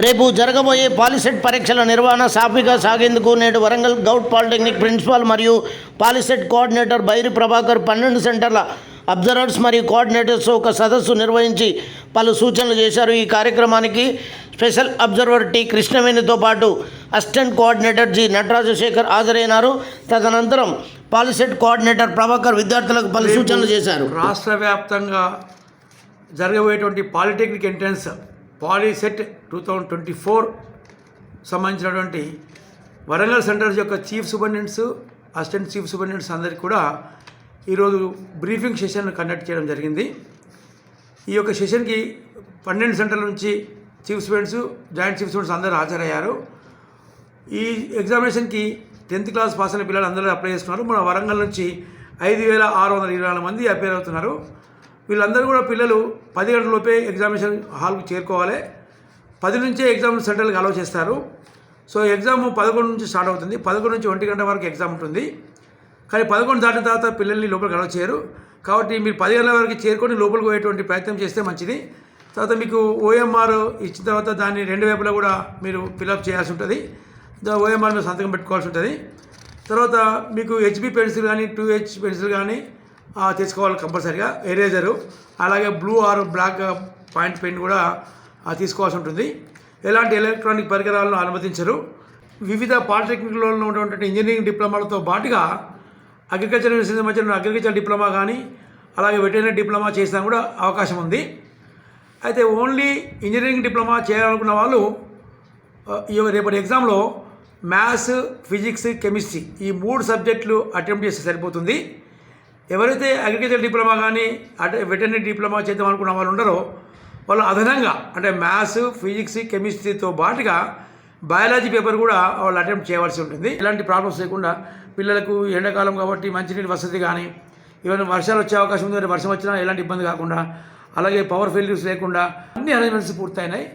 రేపు జరగబోయే పాలిసెట్ పరీక్షల నిర్వహణ సాఫీగా సాగేందుకు నేడు వరంగల్ గౌట్ పాలిటెక్నిక్ ప్రిన్సిపాల్ మరియు పాలిసెట్ కోఆర్డినేటర్ బైరి ప్రభాకర్ 12 సెంటర్ల అబ్జర్వర్స్ మరియు కోఆర్డినేటర్స్ ఒక సదస్సు నిర్వహించి పలు సూచనలు చేశారు. ఈ కార్యక్రమానికి స్పెషల్ అబ్జర్వర్ టి కృష్ణవేణితో పాటు అసిస్టెంట్ కోఆర్డినేటర్ జి నటరాజశేఖర్ హాజరైనారు. తదనంతరం పాలిసెట్ కోఆర్డినేటర్ ప్రభాకర్ విద్యార్థులకు పలు సూచనలు చేశారు. రాష్ట్ర వ్యాప్తంగా జరగబోయేటువంటి పాలిటెక్నిక్ ఎంట్రన్స్ పాలిసెట్ 2024 సంబంధించినటువంటి వరంగల్ సెంటర్స్ యొక్క chief superintendents, assistant chief superintendents అందరికీ కూడా ఈరోజు బ్రీఫింగ్ సెషన్ కండక్ట్ చేయడం జరిగింది. ఈ యొక్క సెషన్కి 12 సెంటర్ల నుంచి chief students, joint chief students అందరూ హాజరయ్యారు. ఈ ఎగ్జామినేషన్కి 10th క్లాస్ పాస్ అయిన పిల్లలు అందరూ అప్లై చేస్తున్నారు. మన వరంగల్ నుంచి 5,624 మంది అప్లై అవుతున్నారు. వీళ్ళందరూ కూడా పిల్లలు 10 గంటలలోపే ఎగ్జామినేషన్ హాల్కి చేరుకోవాలి. 10 నుంచే ఎగ్జామ్ సెంటర్లకు అలౌ చేస్తారు. సో ఎగ్జామ్ 11 నుంచి స్టార్ట్ అవుతుంది. 11 నుంచి 1 గంట వరకు ఎగ్జామ్ ఉంటుంది. కానీ 11 దాటిన తర్వాత పిల్లల్ని లోపలికి అలౌ చేయరు. కాబట్టి మీరు 10 గంటల వరకు చేరుకొని లోపలికి పోయేటువంటి ప్రయత్నం చేస్తే మంచిది. తర్వాత మీకు ఓఎంఆర్ ఇచ్చిన తర్వాత దాన్ని 2 వైపులా కూడా మీరు ఫిలప్ చేయాల్సి ఉంటుంది. ఓఎంఆర్ మీద సంతకం పెట్టుకోవాల్సి ఉంటుంది. తర్వాత మీకు హెచ్బి పెన్సిల్ కానీ 2H పెన్సిల్ కానీ తీసుకోవాలి కంపల్సరీగా. ఎరేజరు, అలాగే blue or black point pen కూడా తీసుకోవాల్సి ఉంటుంది. ఎలాంటి ఎలక్ట్రానిక్ పరికరాలను అనుమతించరు. వివిధ పాలిటెక్నిక్లలో ఉన్నటువంటి ఇంజనీరింగ్ డిప్లొమాలతో పాటుగా అగ్రికల్చర్ యూనివర్సిటీ సంబంధించిన అగ్రికల్చర్ డిప్లొమా కానీ అలాగే వెటర్నరీ డిప్లొమా చేసినా కూడా అవకాశం ఉంది. అయితే ఓన్లీ ఇంజనీరింగ్ డిప్లొమా చేయాలనుకున్న వాళ్ళు ఈ రేపటి ఎగ్జామ్లో మ్యాథ్స్, ఫిజిక్స్, కెమిస్ట్రీ ఈ 3 సబ్జెక్టులు అటెంప్ట్ చేస్తే సరిపోతుంది. ఎవరైతే అగ్రికల్చర్ డిప్లొమా కానీ వెటర్నరీ డిప్లొమా చేద్దాం అనుకున్న వాళ్ళు ఉండరో వాళ్ళు అదనంగా అంటే మ్యాథ్స్, ఫిజిక్స్, కెమిస్ట్రీతో పాటుగా బయాలజీ పేపర్ కూడా వాళ్ళు అటెంప్ట్ చేయవలసి ఉంటుంది. ఎలాంటి ప్రాబ్లమ్స్ లేకుండా పిల్లలకు ఎండాకాలం కాబట్టి మంచినీటి వసతి కానీ ఏమైనా వర్షాలు వచ్చే అవకాశం ఉంది, వర్షం వచ్చినా ఎలాంటి ఇబ్బంది కాకుండా అలాగే పవర్ ఫెయిల్యూర్స్ లేకుండా అన్ని అరేంజ్మెంట్స్ పూర్తయినాయి.